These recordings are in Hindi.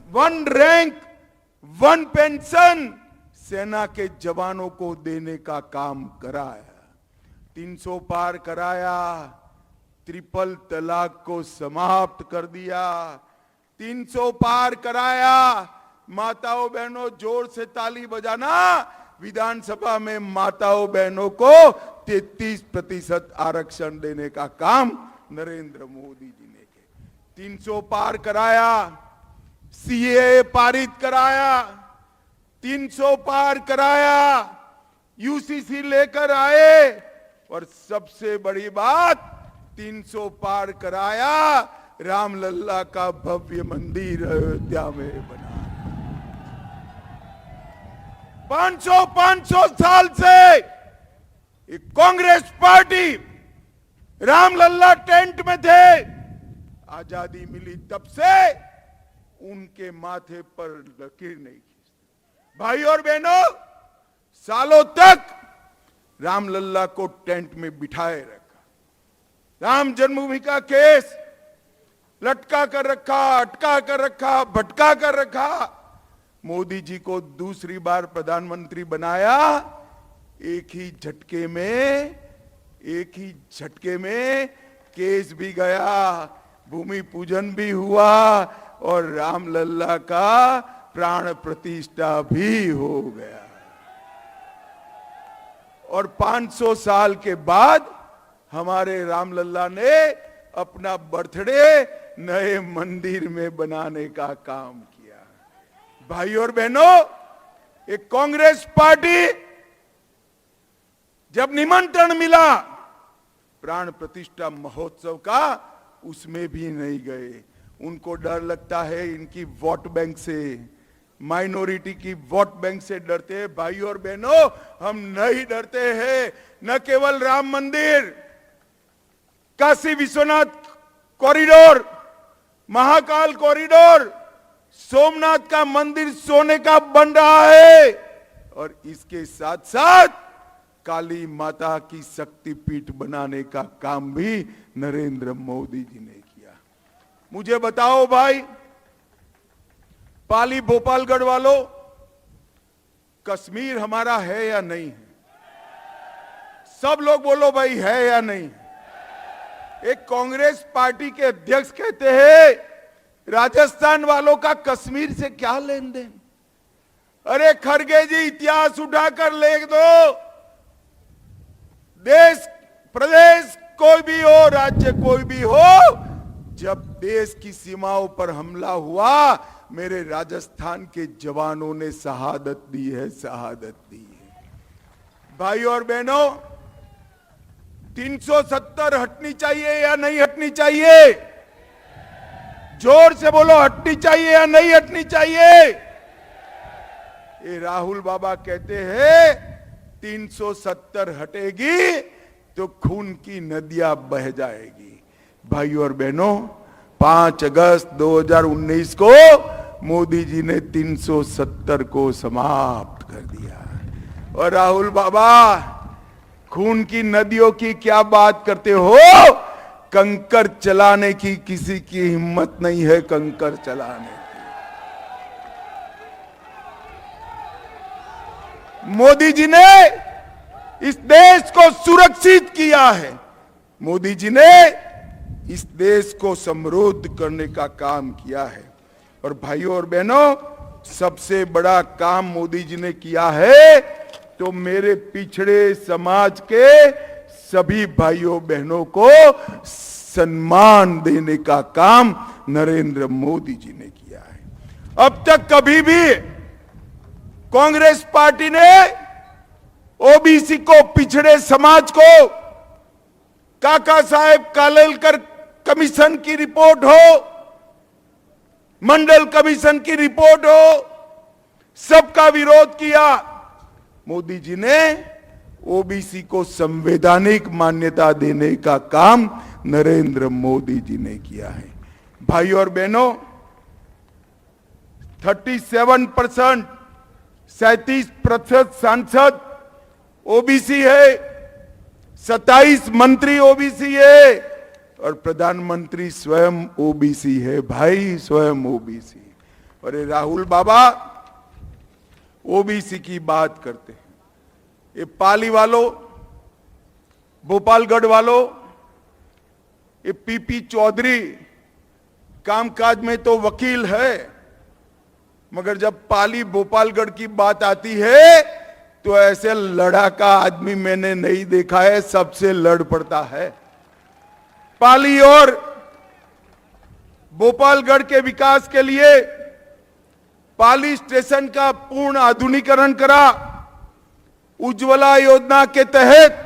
1 रैंक 1 पेंशन सेना के जवानों को देने का काम कराया, 300 पार कराया, ट्रिपल तलाक को समाप्त कर दिया, 300 पार कराया। माताओं बहनों जोर से ताली बजाना, विधानसभा में माताओं बहनों को 33% आरक्षण देने का काम नरेंद्र मोदी जी ने किया। 300 पार कराया, सीएए पारित कराया, 300 पार कराया, यूसीसी लेकर आए, और सबसे बड़ी बात 300 पार कराया, रामलल्ला का भव्य मंदिर अयोध्या में बना। 500 साल से एक कांग्रेस पार्टी रामलल्ला टेंट में थे, आजादी मिली तब से उनके माथे पर लकीर नहीं खींचती। भाई और बहनों, सालों तक रामलल्ला को टेंट में बिठाए रखा, राम जन्मभूमि का केस लटका कर रखा, अटका कर रखा, भटका कर रखा। मोदी जी को दूसरी बार प्रधानमंत्री बनाया, एक ही झटके में केस भी गया, भूमि पूजन भी हुआ और रामलल्ला का प्राण प्रतिष्ठा भी हो गया। और 500 साल के बाद हमारे रामलल्ला ने अपना बर्थडे नए मंदिर में बनाने का काम किया। भाई और बहनों, एक कांग्रेस पार्टी जब निमंत्रण मिला प्राण प्रतिष्ठा महोत्सव का, उसमें भी नहीं गए। उनको डर लगता है इनकी वोट बैंक से, माइनॉरिटी की वोट बैंक से डरते हैं। भाई और बहनों, हम नहीं डरते हैं। न केवल राम मंदिर, काशी विश्वनाथ कॉरिडोर, महाकाल कॉरिडोर, सोमनाथ का मंदिर सोने का बन रहा है, और इसके साथ साथ काली माता की शक्तिपीठ बनाने का काम भी नरेंद्र मोदी जी ने किया। मुझे बताओ भाई, पाली भोपालगढ़ वालों, कश्मीर हमारा है या नहीं है? सब लोग बोलो भाई, है या नहीं? एक कांग्रेस पार्टी के अध्यक्ष कहते हैं राजस्थान वालों का कश्मीर से क्या लेन देन। अरे खड़गे जी, इतिहास उठाकर लिख दो, देश प्रदेश कोई भी हो, राज्य कोई भी हो, जब देश की सीमाओं पर हमला हुआ, मेरे राजस्थान के जवानों ने शहादत दी है, शहादत दी है। भाई और बहनों, 370 हटनी चाहिए या नहीं हटनी चाहिए? जोर से बोलो, हटनी चाहिए या नहीं हटनी चाहिए? ये राहुल बाबा कहते हैं 370 हटेगी तो खून की नदियां बह जाएगी। भाई और बहनों, 5 अगस्त 2019 को मोदी जी ने 370 को समाप्त कर दिया। और राहुल बाबा, खून की नदियों की क्या बात करते हो? कंकर चलाने की किसी की हिम्मत नहीं है, कंकर चलाने की। मोदी जी ने इस देश को सुरक्षित किया है, मोदी जी ने इस देश को समृद्ध करने का काम किया है। और भाइयों और बहनों, सबसे बड़ा काम मोदी जी ने किया है तो मेरे पिछड़े समाज के सभी भाइयों बहनों को सम्मान देने का काम नरेंद्र मोदी जी ने किया है। अब तक कभी भी कांग्रेस पार्टी ने ओबीसी को, पिछड़े समाज को, काका साहेब कालेलकर कमीशन की रिपोर्ट हो, मंडल कमीशन की रिपोर्ट हो, सबका विरोध किया। मोदी जी ने ओबीसी को संवैधानिक मान्यता देने का काम नरेंद्र मोदी जी ने किया है। भाई और बहनों, 37% सांसद ओबीसी है, 27 मंत्री ओबीसी है और प्रधानमंत्री स्वयं ओबीसी है। भाई, स्वयं ओबीसी। और ये राहुल बाबा ओबीसी की बात करते हैं। ये पाली वालों, भोपालगढ़ वालों, ये पीपी चौधरी कामकाज में तो वकील है, मगर जब पाली भोपालगढ़ की बात आती है तो ऐसे लड़ाका आदमी मैंने नहीं देखा है, सबसे लड़ पड़ता है। पाली और भोपालगढ़ के विकास के लिए पाली स्टेशन का पूर्ण आधुनिकीकरण करा। उज्ज्वला योजना के तहत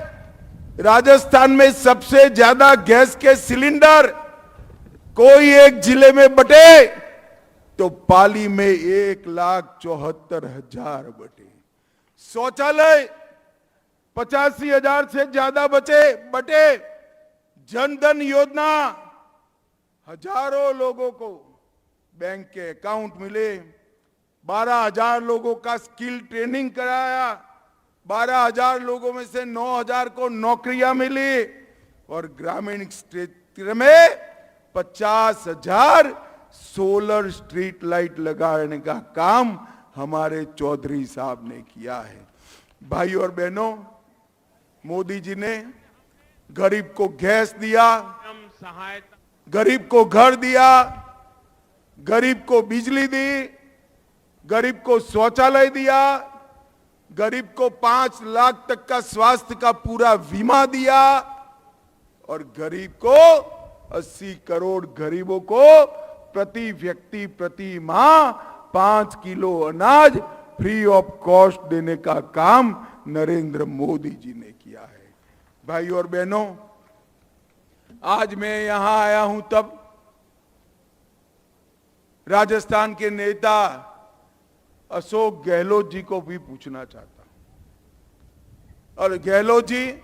राजस्थान में सबसे ज्यादा गैस के सिलेंडर कोई एक जिले में बटे तो पाली में 1,74,000 बटे। शौचालय 85,000 से ज्यादा बटे। जनधन योजना हजारों लोगों को बैंक के अकाउंट मिले। 12,000 लोगों का स्किल ट्रेनिंग कराया। 12,000 लोगों में से 9,000 को नौकरियां मिली और ग्रामीण क्षेत्र में 50,000 सोलर स्ट्रीट लाइट लगाने का काम हमारे चौधरी साहब ने किया है। भाई और बहनों, मोदी जी ने गरीब को गैस दिया, गरीब को घर दिया, गरीब को बिजली दी, गरीब को शौचालय दिया, गरीब को 5 लाख तक का स्वास्थ्य का पूरा बीमा दिया और गरीब को 80 करोड़ गरीबों को प्रति व्यक्ति प्रति माह 5 किलो अनाज फ्री ऑफ कॉस्ट देने का काम नरेंद्र मोदी जी ने किया है। भाई और बहनों, आज मैं यहां आया हूं तब राजस्थान के नेता अशोक गहलोत जी को भी पूछना चाहता हूं। और गहलोत जी,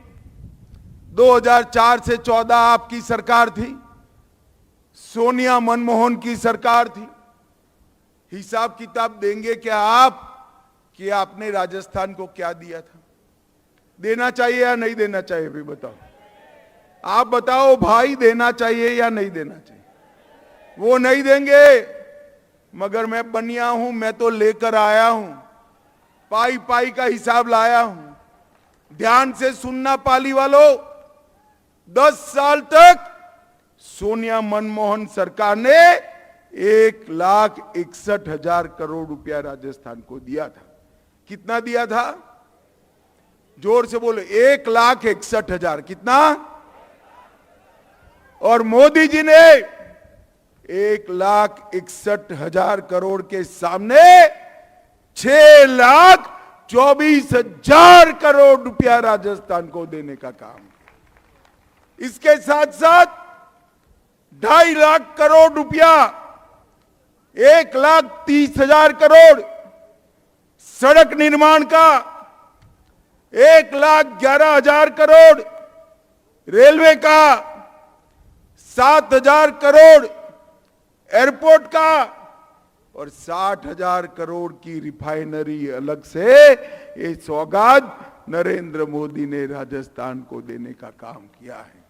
2004 से 14 आपकी सरकार थी, सोनिया मनमोहन की सरकार थी। हिसाब किताब देंगे क्या आप कि आपने राजस्थान को क्या दिया था? देना चाहिए या नहीं देना चाहिए? भी बताओ, आप बताओ भाई, देना चाहिए या नहीं देना चाहिए? वो नहीं देंगे, मगर मैं बनिया हूं, मैं तो लेकर आया हूं, पाई पाई का हिसाब लाया हूं। ध्यान से सुनना पाली वालों, 10 साल तक सोनिया मनमोहन सरकार ने 1,61,000 करोड़ रुपया राजस्थान को दिया था। कितना दिया था? जोर से बोले, 1,61,000। कितना? और मोदी जी ने 1,61,000 करोड़ के सामने 6,24,000 करोड़ रुपया राजस्थान को देने का काम। इसके साथ साथ 2.5 लाख करोड़ रुपया, 1,30,000 करोड़ सड़क निर्माण का, 1,11,000 करोड़ रेलवे का, 7,000 करोड़ एयरपोर्ट का और 60,000 करोड़ की रिफाइनरी अलग से ये सौगात नरेंद्र मोदी ने राजस्थान को देने का काम किया है।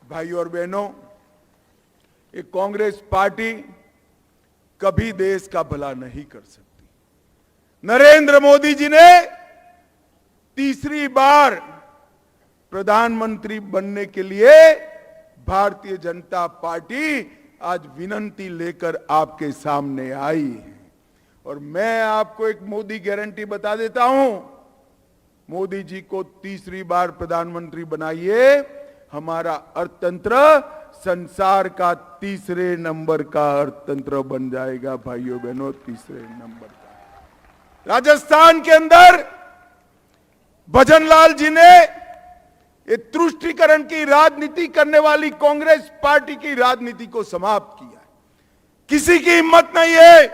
भाई और बहनों, ये कांग्रेस पार्टी कभी देश का भला नहीं कर सकती। नरेंद्र मोदी जी ने तीसरी बार प्रधानमंत्री बनने के लिए भारतीय जनता पार्टी आज विनती लेकर आपके सामने आई है। और मैं आपको एक मोदी गारंटी बता देता हूं, मोदी जी को तीसरी बार प्रधानमंत्री बनाइए, हमारा अर्थतंत्र संसार का तीसरे नंबर का अर्थतंत्र बन जाएगा। भाइयों बहनों, तीसरे नंबर का। राजस्थान के अंदर भजनलाल जी ने ये तुष्टीकरण की राजनीति करने वाली कांग्रेस पार्टी की राजनीति को समाप्त किया। किसी की हिम्मत नहीं है,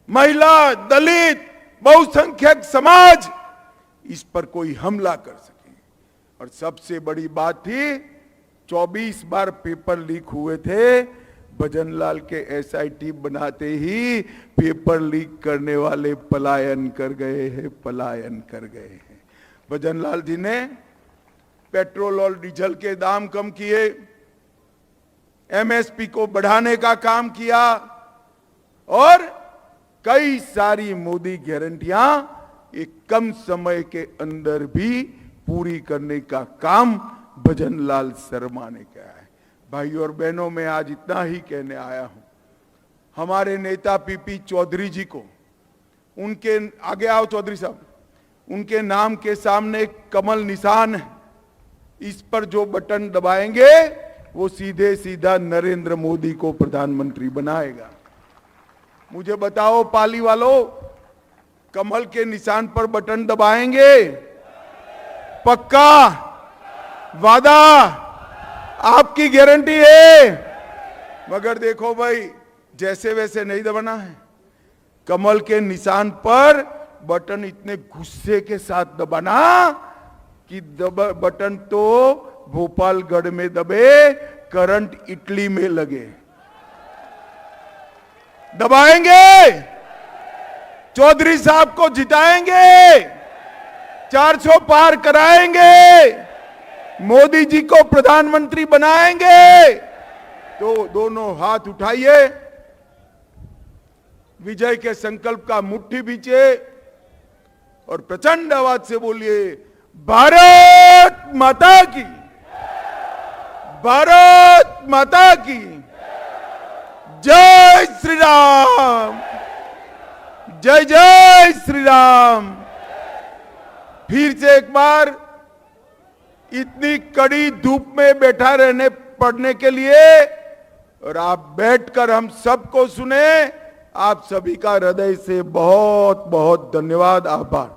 महिला, दलित, बहुसंख्यक समाज इस पर कोई हमला कर सके। और सबसे बड़ी बात थी, 24 बार पेपर लीक हुए थे, भजनलाल के एसआईटी बनाते ही पेपर लीक करने वाले पलायन कर गए हैं। भजनलाल जी ने पेट्रोल और डीजल के दाम कम किए, एमएसपी को बढ़ाने का काम किया और कई सारी मोदी गारंटियां एक कम समय के अंदर भी पूरी करने का काम भजनलाल शर्मा ने किया है। भाई और बहनों, मैं आज इतना ही कहने आया हूं। हमारे नेता पीपी चौधरी जी को, उनके आगे आओ चौधरी साहब, उनके नाम के सामने एक कमल निशान है। इस पर जो बटन दबाएंगे वो सीधे सीधा नरेंद्र मोदी को प्रधानमंत्री बनाएगा। मुझे बताओ पाली वालों, कमल के निशान पर बटन दबाएंगे? पक्का? वादा? आपकी गारंटी है? मगर देखो भाई, जैसे वैसे नहीं दबाना है। कमल के निशान पर बटन इतने गुस्से के साथ दबाना कि बटन तो भोपालगढ़ में दबे, करंट इटली में लगे। दबाएंगे? चौधरी साहब को जिताएंगे? 400 पार कराएंगे? मोदी जी को प्रधानमंत्री बनाएंगे? तो दोनों हाथ उठाइए, विजय के संकल्प का मुट्ठी बीचे और प्रचंड आवाज से बोलिए, भारत माता की, भारत माता की जय श्री राम, जय जय श्री राम। फिर से एक बार इतनी कड़ी धूप में बैठा रहने पड़ने के लिए और आप बैठकर हम सबको सुने, आप सभी का हृदय से बहुत बहुत धन्यवाद, आभार।